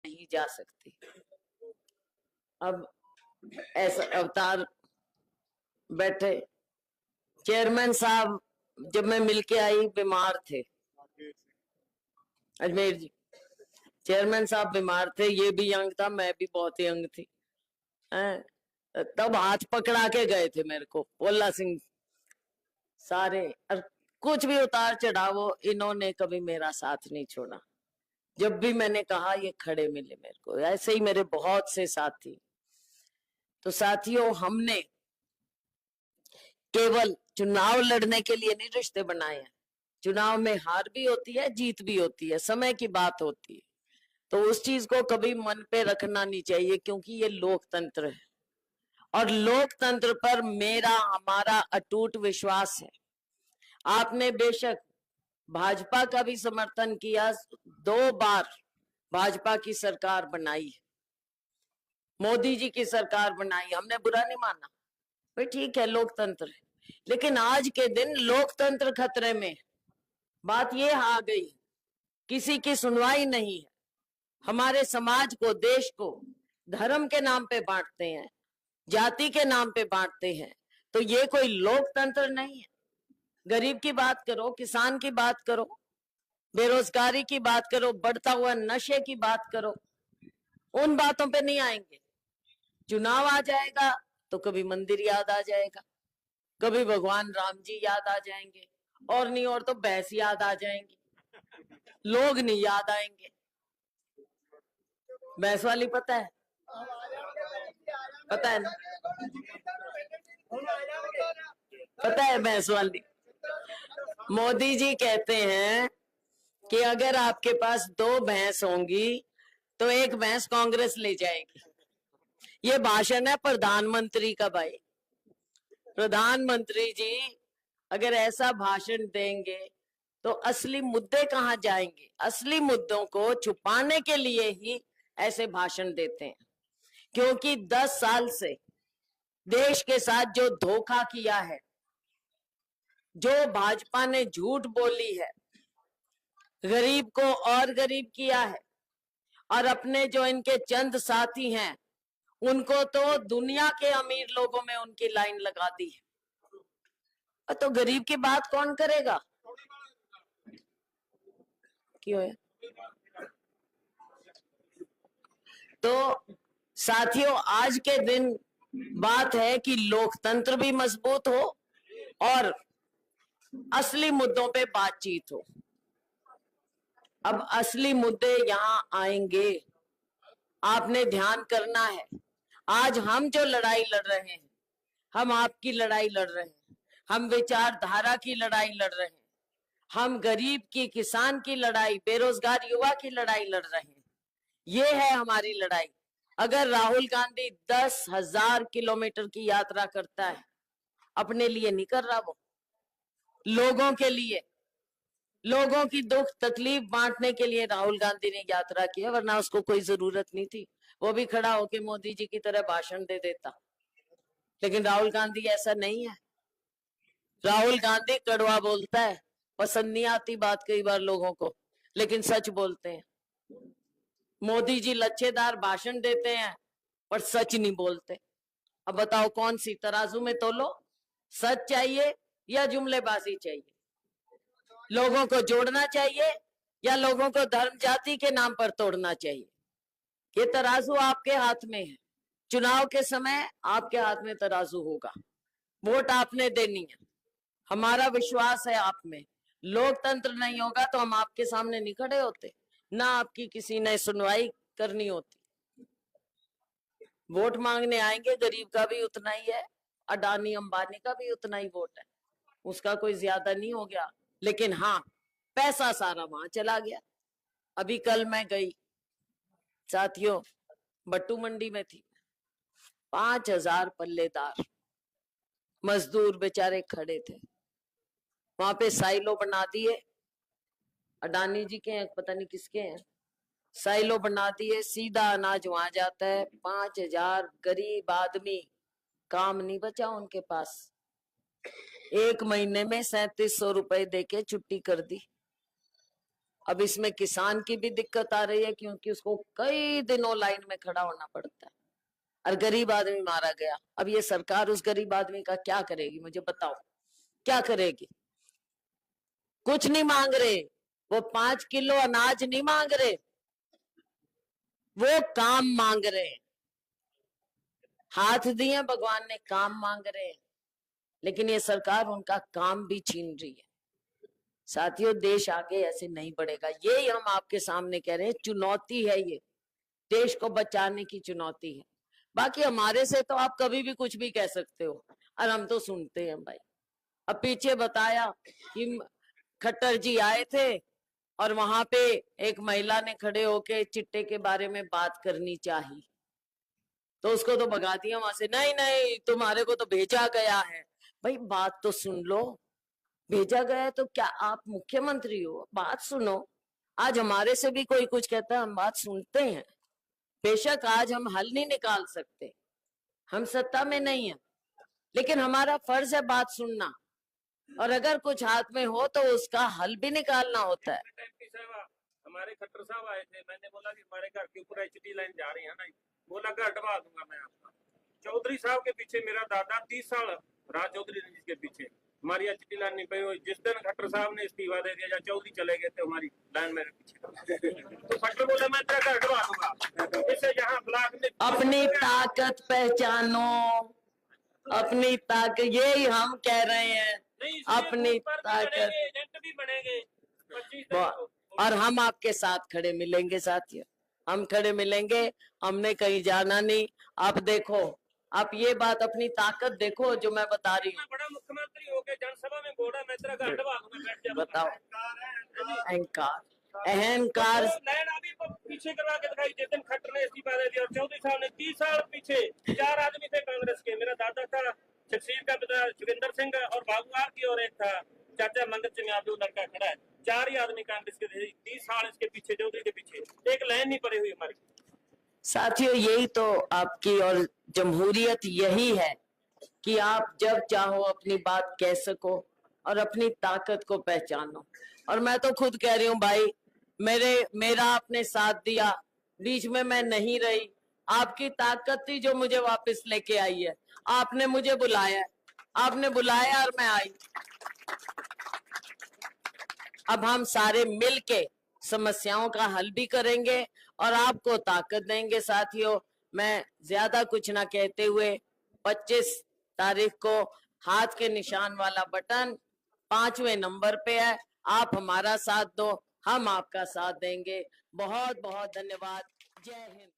नहीं जा सकती। अब ऐसा अवतार बैठे चेयरमैन साहब, जब मैं मिलके आई बीमार थे, अजमेर जी चेयरमैन साहब बीमार थे, ये भी यंग था, मैं भी बहुत यंग थी। तब हाथ पकड़ा के गए थे मेरे को पोला सिंह सारे, और कुछ भी उतार चढ़ावो इन्होंने कभी मेरा साथ नहीं छोड़ा। जब भी मैंने कहा ये खड़े मिले मेरे को। ऐसे ही मेरे बहुत से साथी। तो साथियों, हमने केवल चुनाव लड़ने के लिए नहीं रिश्ते बनाए हैं। चुनाव में हार भी होती है, जीत भी होती है, समय की बात होती है। तो उस चीज को कभी मन पे रखना नहीं चाहिए, क्योंकि ये लोकतंत्र है और लोकतंत्र पर मेरा हमारा अटूट विश्वास है। आपने बेशक भाजपा का भी समर्थन किया, 2 बार भाजपा की सरकार बनाई है, मोदी जी की सरकार बनाई, हमने बुरा नहीं माना भाई, ठीक है लोकतंत्र है। लेकिन आज के दिन लोकतंत्र खतरे में। बात ये आ गई, किसी की सुनवाई नहीं है। हमारे समाज को, देश को धर्म के नाम पे बांटते हैं, जाति के नाम पे बांटते हैं। तो ये कोई लोकतंत्र नहीं है। गरीब की बात करो, किसान की बात करो, बेरोजगारी की बात करो, बढ़ता हुआ नशे की बात करो, उन बातों पे नहीं आएंगे। चुनाव आ जाएगा तो कभी मंदिर याद आ जाएगा, कभी भगवान राम जी याद आ जाएंगे, और नहीं और तो भैंस याद आ जाएंगी, लोग नहीं याद आएंगे। भैंस वाली पता है, पता है ना, पता है भैंस वाली। मोदी जी कहते हैं कि अगर आपके पास 2 भैंस होंगी तो एक भैंस कांग्रेस ले जाएगी। ये भाषण है प्रधानमंत्री का भाई। प्रधानमंत्री जी अगर ऐसा भाषण देंगे तो असली मुद्दे कहाँ जाएंगे? असली मुद्दों को छुपाने के लिए ही ऐसे भाषण देते हैं, क्योंकि 10 साल से देश के साथ जो धोखा किया है, जो भाजपा ने झूठ बोली है, गरीब को और गरीब किया है, और अपने जो इनके चंद साथी हैं उनको तो दुनिया के अमीर लोगों में उनकी लाइन लगा दी है। तो गरीब की बात कौन करेगा? क्यों है? तो साथियों, आज के दिन बात है कि लोकतंत्र भी मजबूत हो और असली मुद्दों पे बातचीत हो। अब असली मुद्दे यहाँ आएंगे, आपने ध्यान करना है। आज हम जो लड़ाई लड़ रहे हैं, हम आपकी लड़ाई लड़ रहे हैं, हम विचारधारा की लड़ाई लड़ रहे हैं, हम गरीब की, किसान की लड़ाई, बेरोजगार युवा की लड़ाई लड़ रहे हैं। ये है हमारी लड़ाई। अगर राहुल गांधी 10,000 किलोमीटर की यात्रा करता है, अपने लिए नहीं कर रहा, वो लोगों के लिए, लोगों की दुख तकलीफ बांटने के लिए राहुल गांधी ने यात्रा की है, वरना उसको कोई जरूरत नहीं थी। वो भी खड़ा होके मोदी जी की तरह भाषण दे देता। लेकिन राहुल गांधी ऐसा नहीं है। राहुल गांधी कड़वा बोलता है, पसंद नहीं आती बात कई बार लोगों को, लेकिन सच बोलते हैं। मोदी जी लच्छेदार भाषण देते हैं पर सच नहीं बोलते। अब बताओ कौन सी तराजू में तोलो? सच चाहिए या जुमलेबाजी चाहिए? लोगों को जोड़ना चाहिए या लोगों को धर्म जाति के नाम पर तोड़ना चाहिए? ये तराजू आपके हाथ में है। चुनाव के समय आपके हाथ में तराजू होगा। वोट आपने देनी है। हमारा विश्वास है आप में। लोकतंत्र नहीं होगा तो हम आपके सामने नहीं खड़े होते, ना आपकी किसी ने सुनवाई करनी होती। वोट मांगने आएंगे, गरीब का भी उतना ही है, अडानी अंबानी का भी उतना ही वोट है, उसका कोई ज्यादा नहीं हो गया। लेकिन हाँ, पैसा सारा वहां चला गया। अभी कल मैं गई साथियों, बट्टू मंडी में थी, 5,000 पल्लेदार मजदूर बेचारे खड़े थे वहां पे। साइलो बना दिए, अडानी जी के हैं, पता नहीं किसके हैं, साइलो बना दिए, सीधा अनाज वहां जाता है। 5,000 गरीब आदमी, काम नहीं बचा उनके पास। 1 महीने में 3700 रुपए देके छुट्टी कर दी। अब इसमें किसान की भी दिक्कत आ रही है, क्योंकि उसको कई दिनों लाइन में खड़ा होना पड़ता है, और गरीब आदमी मारा गया। अब ये सरकार उस गरीब आदमी का क्या करेगी, मुझे बताओ, क्या करेगी? कुछ नहीं मांग रहे वो, 5 किलो अनाज नहीं मांग रहे, वो काम मांग रहे हैं। हाथ दिए भगवान ने, काम मांग रहे हैं, लेकिन ये सरकार उनका काम भी छीन रही है। साथियों, देश आगे ऐसे नहीं बढ़ेगा, यही हम आपके सामने कह रहे हैं। चुनौती है ये, देश को बचाने की चुनौती है। बाकी हमारे से तो आप कभी भी कुछ भी कह सकते हो, और हम तो सुनते हैं भाई। अब पीछे बताया कि खट्टर जी आए थे और वहां पे एक महिला ने खड़े होके चिट्टे के बारे में बात करनी चाहिए, तो उसको तो भगा दिया वहां से। नहीं नहीं, तुम्हारे को तो भेजा गया है। भाई बात तो सुन लो, भेजा गया है तो क्या आप मुख्यमंत्री हो? बात सुनो। आज हमारे से भी कोई कुछ कहता है, हम बात सुनते हैं। बेशक आज हम हल नहीं निकाल सकते, हम सत्ता में नहीं है, लेकिन हमारा फर्ज है बात सुनना, और अगर कुछ हाथ में हो तो उसका हल भी निकालना होता है। हमारे खट्टर साहब आए थे, मैंने बोला कि हमारे घर के ऊपर एचडी लाइन जा रही है ना, बोला घर हटवा दूंगा मैं आपका। चौधरी साहब के पीछे मेरा दादा 30 साल राज चौधरी के पीछे, हमारी एचडी लाइन नहीं पाई। जिस दिन खट्टर साहब ने इस्तीफा दे दिया या चौधरी चले गए थे, हमारी लाइन मेरे पीछे तो खट्टर बोला मैं तेरा घर हटवा दूंगा। इससे यहाँ ब्लॉक में अपनी ताकत पहचानो, अपनी ताकत, यही हम कह रहे हैं, अपनी ताकत। एजेंट भी बनेंगे 25 और हम आपके साथ खड़े मिलेंगे साथियों, हम खड़े मिलेंगे, हमने कहीं जाना नहीं। आप देखो, आप ये बात, अपनी ताकत देखो जो मैं बता रही हूँ। बड़ा मुख्यमंत्री हो गए, जनसभा में बोला मैं तेरा घर हटवा दूंगा। बताओ, अहंकार, अहंकार। लाइन अभी पीछे करवा के दिखाई। जिस दिन खट्टर ने इस्तीफा दे दिया और चौधरी साहब ने 30 साल पीछे 4 आदमी थे कांग्रेस के, मेरा दादा था जगसीर का पिता जोगिंदर सिंह और बाबू आर की, और एक था चाचा मंगत सिंह, आप जो लड़का खड़ा है, 4 ही आदमी कांग्रेस के थे। 30 साल इसके पीछे, चौधरी के पीछे, एक लाइन नहीं पड़ी हुई हमारी। साथियों, यही तो आपकी और जमहूरियत यही है कि आप जब चाहो अपनी बात कह सको और अपनी ताकत को पहचानो। और मैं तो खुद कह रही हूँ भाई, मेरा आपने साथ दिया, बीच में मैं नहीं रही, आपकी ताकत थी जो मुझे वापस लेके आई है। आपने मुझे बुलाया, आपने बुलाया और मैं आई। अब हम सारे मिलके समस्याओं का हल भी करेंगे और आपको ताकत देंगे। साथियों, मैं ज्यादा कुछ ना कहते हुए 25 तारीख को हाथ के निशान वाला बटन 5वें नंबर पे है, आप हमारा साथ दो, हम आपका साथ देंगे। बहुत बहुत धन्यवाद। जय हिंद।